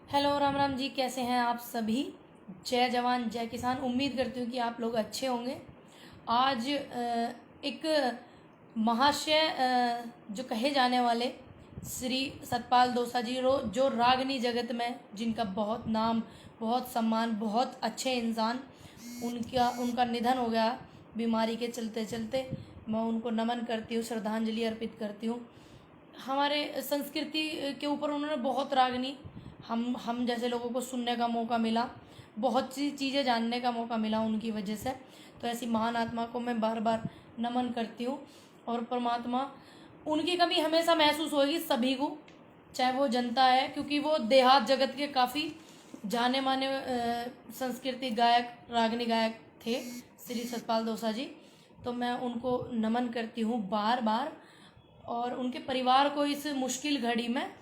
Hello Ram Ram ji, कैसे हैं आप सभी। जय जवान जय किसान। उम्मीद करती हूँ कि आप लोग अच्छे होंगे। आज एक महाशय जो कहे जाने वाले श्री सतपाल दोसा जी जो रागनी जगत में जिनका बहुत नाम, बहुत सम्मान, बहुत अच्छे इंसान, उनका निधन हो गया बीमारी के चलते चलते। मैं उनको नमन करती हूँ, श्रद्धांजलि अर्पित करती हूँ। हमारे संस्कृति के ऊपर उन्होंने बहुत रागनी हम जैसे लोगों को सुनने का मौका मिला, बहुत सी चीज़ें जानने का मौका मिला उनकी वजह से। तो ऐसी महान आत्मा को मैं बार बार नमन करती हूँ। और परमात्मा उनकी कमी हमेशा महसूस होगी सभी को, चाहे वो जनता है, क्योंकि वो देहात जगत के काफ़ी जाने माने संस्कृति गायक, रागनी गायक थे श्री सतपाल दोसा जी। तो मैं उनको नमन करती हूँ बार बार। और उनके परिवार को इस मुश्किल घड़ी में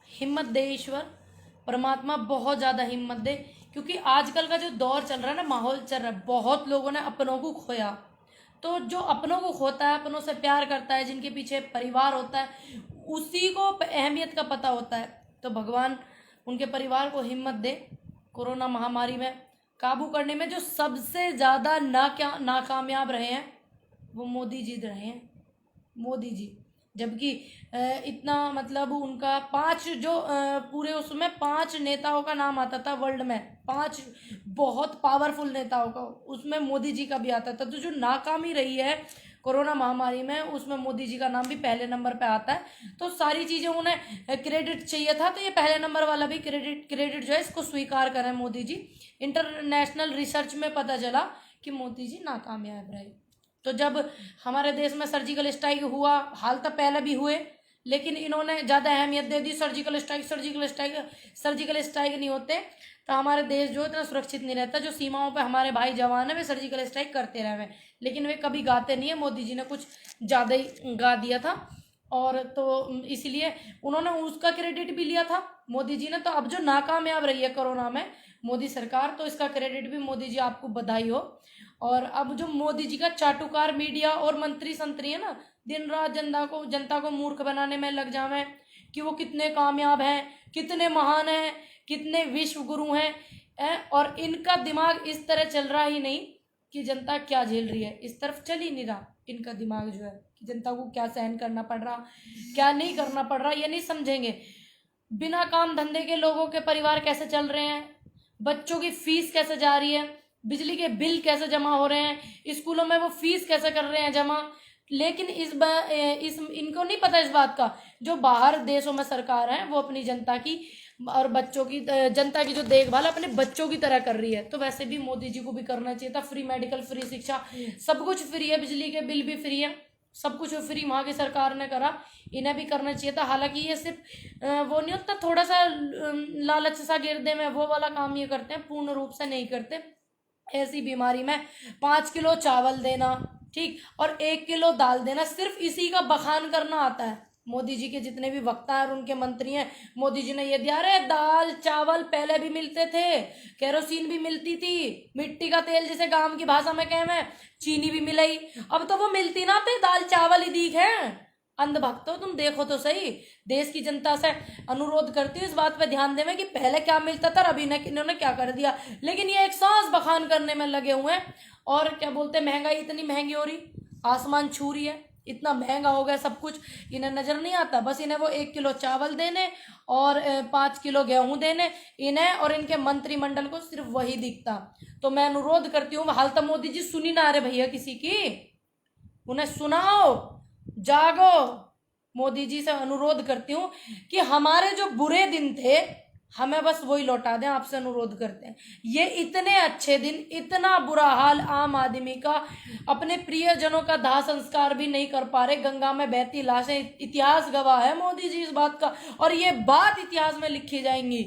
हिम्मत दे ईश्वर, परमात्मा बहुत ज़्यादा हिम्मत दे। क्योंकि आजकल का जो दौर चल रहा है ना, माहौल चल रहा है, बहुत लोगों ने अपनों को खोया। तो जो अपनों को खोता है, अपनों से प्यार करता है, जिनके पीछे परिवार होता है, उसी को अहमियत का पता होता है। तो भगवान उनके परिवार को हिम्मत दे। कोरोना महामारी में काबू करने में जो सबसे ज़्यादा नाकामयाब रहे हैं वो मोदी जी रहे हैं। मोदी जी, जबकि इतना मतलब उनका पांच जो पूरे उसमें 5 नेताओं का नाम आता था वर्ल्ड में, 5 बहुत पावरफुल नेताओं का, उसमें मोदी जी का भी आता था। तो जो नाकामी रही है कोरोना महामारी में, उसमें मोदी जी का नाम भी पहले नंबर पे आता है। तो सारी चीज़ें उन्हें क्रेडिट चाहिए था, तो ये पहले नंबर वाला भी क्रेडिट जो है इसको स्वीकार करें मोदी जी। इंटरनेशनल रिसर्च में पता चला कि मोदी जी नाकामयाब रहे। तो जब हमारे देश में सर्जिकल स्ट्राइक हुआ, हाल तक पहले भी हुए, लेकिन इन्होंने ज़्यादा अहमियत दे दी। सर्जिकल स्ट्राइक नहीं होते तो हमारे देश जो इतना सुरक्षित नहीं रहता। जो सीमाओं पे हमारे भाई जवान है वे सर्जिकल स्ट्राइक करते रहे, लेकिन वे कभी गाते नहीं है। मोदी जी ने कुछ ज़्यादा ही गा दिया था, और तो इसलिए उन्होंने उसका क्रेडिट भी लिया था मोदी जी ने। तो अब जो नाकामयाब रही है कोरोना में मोदी सरकार, तो इसका क्रेडिट भी मोदी जी, आपको बधाई हो। और अब जो मोदी जी का चाटुकार मीडिया और मंत्री संतरी है ना, दिन रात जनता को मूर्ख बनाने में लग जावे कि वो कितने कामयाब हैं, कितने महान हैं, कितने विश्व गुरु हैं। और इनका दिमाग इस तरह चल रहा ही नहीं कि जनता क्या झेल रही है, इस तरफ चल ही नहीं रहा इनका दिमाग जो है कि जनता को क्या सहन करना पड़ रहा, क्या नहीं करना पड़ रहा, ये नहीं समझेंगे। बिना काम धंधे के लोगों के परिवार कैसे चल रहे हैं, बच्चों की फीस कैसे जा रही है, बिजली के बिल कैसे जमा हो रहे हैं, स्कूलों में वो फीस कैसे कर रहे हैं जमा। लेकिन इनको नहीं पता इस बात का, जो बाहर देशों में सरकार है वो अपनी जनता की और बच्चों की, जनता की जो देखभाल अपने बच्चों की तरह कर रही है। तो वैसे भी मोदी जी को भी करना चाहिए था। फ्री मेडिकल, फ्री शिक्षा, सब कुछ फ्री है, बिजली के बिल भी फ्री है, सब कुछ फ्री वहाँ की सरकार ने करा, इन्हें भी करना चाहिए था। हालांकि ये सिर्फ वो नहीं होता, थोड़ा सा लालच सा गिर दे में वो वाला काम ये करते हैं, पूर्ण रूप से नहीं करते। ऐसी बीमारी में 5 किलो चावल देना, ठीक, और 1 किलो दाल देना, सिर्फ इसी का बखान करना आता है मोदी जी के जितने भी वक्ता हैं और उनके मंत्री हैं। मोदी जी ने ये दिया, अरे दाल चावल पहले भी मिलते थे, केरोसिन भी मिलती थी, मिट्टी का तेल जिसे गांव की भाषा में कहें मैं, चीनी भी मिलाई, अब तो वो मिलती ना, तो दाल चावल ही दीख है। अंधभक्त हो तुम, देखो तो सही। देश की जनता से अनुरोध करती हूँ इस बात पे ध्यान देवे कि पहले क्या मिलता था, अभी इन्होंने क्या कर दिया। लेकिन ये एक सांस बखान करने में लगे हुए हैं। और क्या बोलते, महंगाई इतनी महंगी हो रही, आसमान छू रही है, इतना महंगा हो गया सब कुछ, इन्हें नजर नहीं आता। बस इन्हें वो 1 किलो चावल देने और 5 किलो गेहूं देने, इन्हें और इनके मंत्रिमंडल को सिर्फ वही दिखता। तो मैं अनुरोध करती हूँ, हाल तक मोदी जी सुनी ना रहे भैया किसी की, उन्हें सुनाओ, जागो। मोदी जी से अनुरोध करती हूँ कि हमारे जो बुरे दिन थे हमें बस वही लौटा दें, आपसे अनुरोध करते हैं। ये इतने अच्छे दिन, इतना बुरा हाल आम आदमी का, अपने प्रियजनों का दाह संस्कार भी नहीं कर पा रहे, गंगा में बहती लाशें, इतिहास गवाह है मोदी जी इस बात का। और ये बात इतिहास में लिखी जाएंगी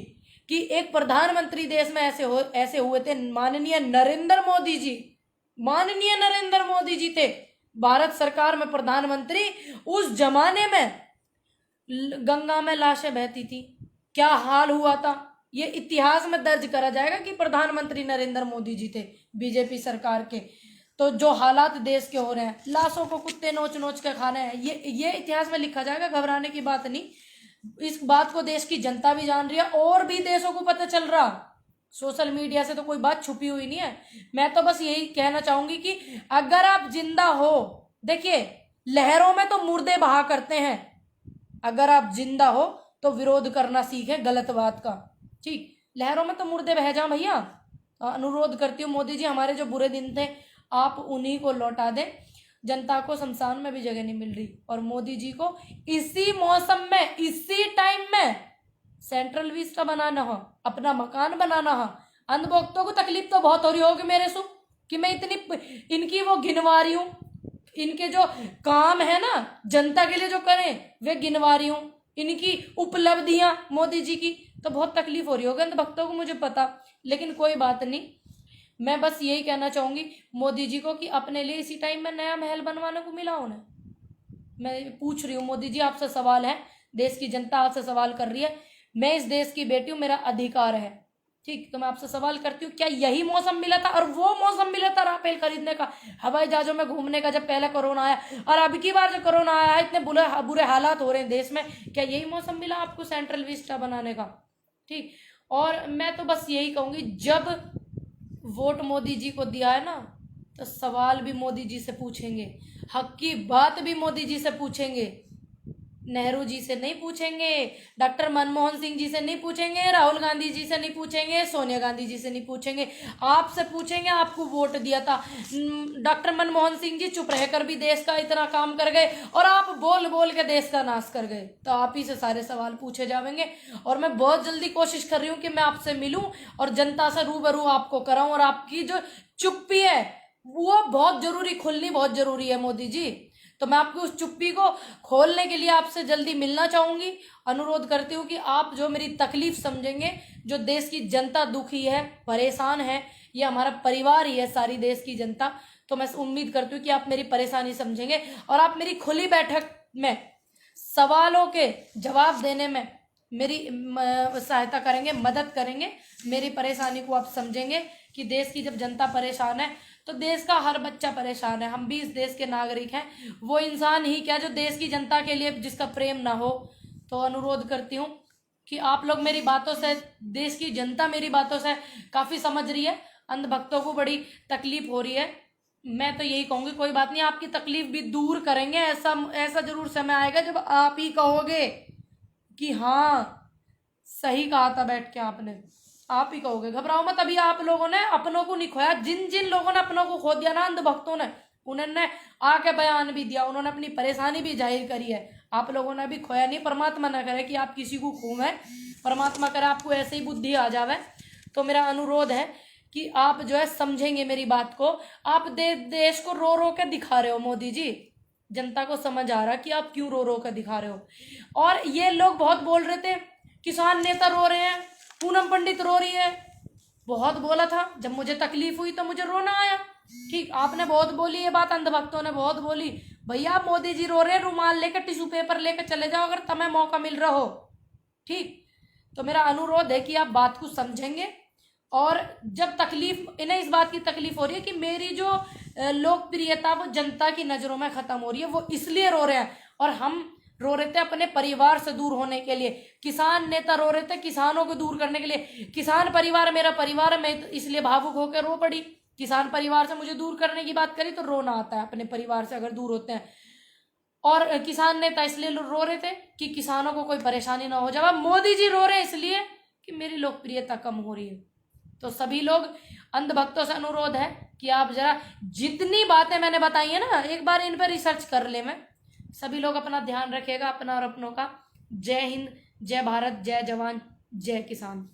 कि एक प्रधानमंत्री देश में ऐसे हुए थे, माननीय नरेंद्र मोदी जी। माननीय नरेंद्र मोदी जी थे भारत सरकार में प्रधानमंत्री। उस जमाने में गंगा में लाशें बहती थी, क्या हाल हुआ था, ये इतिहास में दर्ज करा जाएगा कि प्रधानमंत्री नरेंद्र मोदी जी थे बीजेपी सरकार के। तो जो हालात देश के हो रहे हैं, लाशों को कुत्ते नोच नोच के खा रहे हैं, ये इतिहास में लिखा जाएगा, घबराने की बात नहीं। इस बात को देश की जनता भी जान रही है और भी देशों को पता चल रहा। सोशल मीडिया से तो कोई बात छुपी हुई नहीं है। मैं तो बस यही कहना चाहूंगी कि अगर आप जिंदा हो, देखिए लहरों में तो मुर्दे बहा करते हैं, अगर आप जिंदा हो तो विरोध करना सीखें गलत बात का। ठीक, लहरों में तो मुर्दे बह जाओ भैया। अनुरोध करती हूँ मोदी जी, हमारे जो बुरे दिन थे आप उन्हीं को लौटा दें। जनता को शमशान में भी जगह नहीं मिल रही, और मोदी जी को इसी मौसम में इसी टाइम में सेंट्रल विस्टा बनाना हो, अपना मकान बनाना हो। अंधभक्तों को तकलीफ तो बहुत हो रही होगी मेरे से कि मैं इतनी इनकी वो गिनवा रही हूँ, इनके जो काम है ना जनता के लिए जो करें वे गिनवा रही हूँ, इनकी उपलब्धियां मोदी जी की, तो बहुत तकलीफ हो रही होगी अंधभक्तों को, मुझे पता। लेकिन कोई बात नहीं, मैं बस यही कहना चाहूंगी मोदी जी को कि अपने लिए इसी टाइम में नया महल बनवाने को मिला उन्हें। मैं पूछ रही हूँ मोदी जी, आपसे सवाल है, देश की जनता आपसे सवाल कर रही है, मैं इस देश की बेटी हूँ, मेरा अधिकार है। ठीक, तो मैं आपसे सवाल करती हूँ, क्या यही मौसम मिला था, और वो मौसम मिला था राफेल खरीदने का, हवाई जहाजों में घूमने का, जब पहले कोरोना आया, और अब की बार जब कोरोना आया इतने बुरे हालात हो रहे हैं देश में, क्या यही मौसम मिला आपको सेंट्रल विस्टा बनाने का? ठीक, और मैं तो बस यही कहूंगी, जब वोट मोदी जी को दिया है ना, तो सवाल भी मोदी जी से पूछेंगे, हक की बात भी मोदी जी से पूछेंगे। नेहरू जी से नहीं पूछेंगे, डॉक्टर मनमोहन सिंह जी से नहीं पूछेंगे, राहुल गांधी जी से नहीं पूछेंगे, सोनिया गांधी जी से नहीं पूछेंगे, आपसे पूछेंगे। आपको वोट दिया था, डॉक्टर मनमोहन सिंह जी चुप रहकर भी देश का इतना काम कर गए, और आप बोल बोल के देश का नाश कर गए, तो आप ही से सारे सवाल पूछे जाएंगे। और मैं बहुत जल्दी कोशिश कर रही हूँ कि मैं आपसे मिलूं और जनता से रूबरू आपको कराऊं, और आपकी जो चुप्पी है वो बहुत जरूरी, खुलनी बहुत जरूरी है मोदी जी। तो मैं आपकी उस चुप्पी को खोलने के लिए आपसे जल्दी मिलना चाहूंगी। अनुरोध करती हूँ कि आप जो मेरी तकलीफ समझेंगे, जो देश की जनता दुखी है, परेशान है, ये हमारा परिवार ही है सारी देश की जनता, तो मैं उम्मीद करती हूँ कि आप मेरी परेशानी समझेंगे और आप मेरी खुली बैठक में सवालों के जवाब देने में मेरी सहायता करेंगे, मदद करेंगे, मेरी परेशानी को आप समझेंगे कि देश की जब जनता परेशान है तो देश का हर बच्चा परेशान है। हम भी इस देश के नागरिक हैं, वो इंसान ही क्या जो देश की जनता के लिए जिसका प्रेम ना हो। तो अनुरोध करती हूँ कि आप लोग मेरी बातों से, देश की जनता मेरी बातों से काफ़ी समझ रही है, अंधभक्तों को बड़ी तकलीफ हो रही है। मैं तो यही कहूँगी, कोई बात नहीं, आपकी तकलीफ भी दूर करेंगे। ऐसा जरूर समय आएगा जब आप ही कहोगे कि हाँ सही कहा था बैठ के आपने, आप ही कहोगे। घबराओ मत, अभी आप लोगों ने अपनों को नहीं खोया। जिन जिन लोगों ने अपनों को खो दिया ना अंधभक्तों ने, उन्होंने आके बयान भी दिया, उन्होंने अपनी परेशानी भी जाहिर करी है। आप लोगों ने भी खोया नहीं। परमात्मा न करे कि आप किसी को खोए, परमात्मा करे आपको ऐसे ही बुद्धि आ जावे। तो मेरा अनुरोध है कि आप जो है समझेंगे मेरी बात को। आप देश को रो रो के दिखा रहे हो मोदी जी, जनता को समझ आ रहा कि आप क्यों रो रो के दिखा रहे हो। और ये लोग बहुत बोल रहे थे, किसान नेता रो रहे हैं, पूनम पंडित रो रही है, बहुत बोला था। जब मुझे तकलीफ हुई तो मुझे रोना आया। ठीक, आपने बहुत बोली ये बात, अंधभक्तों ने बहुत बोली। भैया मोदी जी रो रहे, रुमाल लेकर टिश्यू पेपर लेकर चले जाओ अगर तुम्हें मौका मिल रहा हो। ठीक, तो मेरा अनुरोध है कि आप बात को समझेंगे। और जब तकलीफ, इन्हें इस बात की तकलीफ हो रही है कि मेरी जो लोकप्रियता वो जनता की नजरों में खत्म हो रही है, वो इसलिए रो रहे हैं। और हम रो रहे थे अपने परिवार से दूर होने के लिए, किसान नेता रो रहे थे किसानों को दूर करने के लिए। किसान परिवार मेरा परिवार है, मैं इसलिए भावुक होकर रो पड़ी। किसान परिवार से मुझे दूर करने की बात करी तो रोना आता है अपने परिवार से अगर दूर होते हैं। और किसान नेता इसलिए रो रहे थे कि किसानों को कोई परेशानी ना हो। जब अब मोदी जी रो रहे हैं इसलिए कि मेरी लोकप्रियता कम हो रही है। तो सभी लोग अंधभक्तों से अनुरोध है कि आप जरा जितनी बातें मैंने बताई है ना, एक बार इन पर रिसर्च कर ले। मैं सभी लोग अपना ध्यान रखिएगा, अपना और अपनों का। जय हिंद, जय भारत, जय जवान, जय किसान।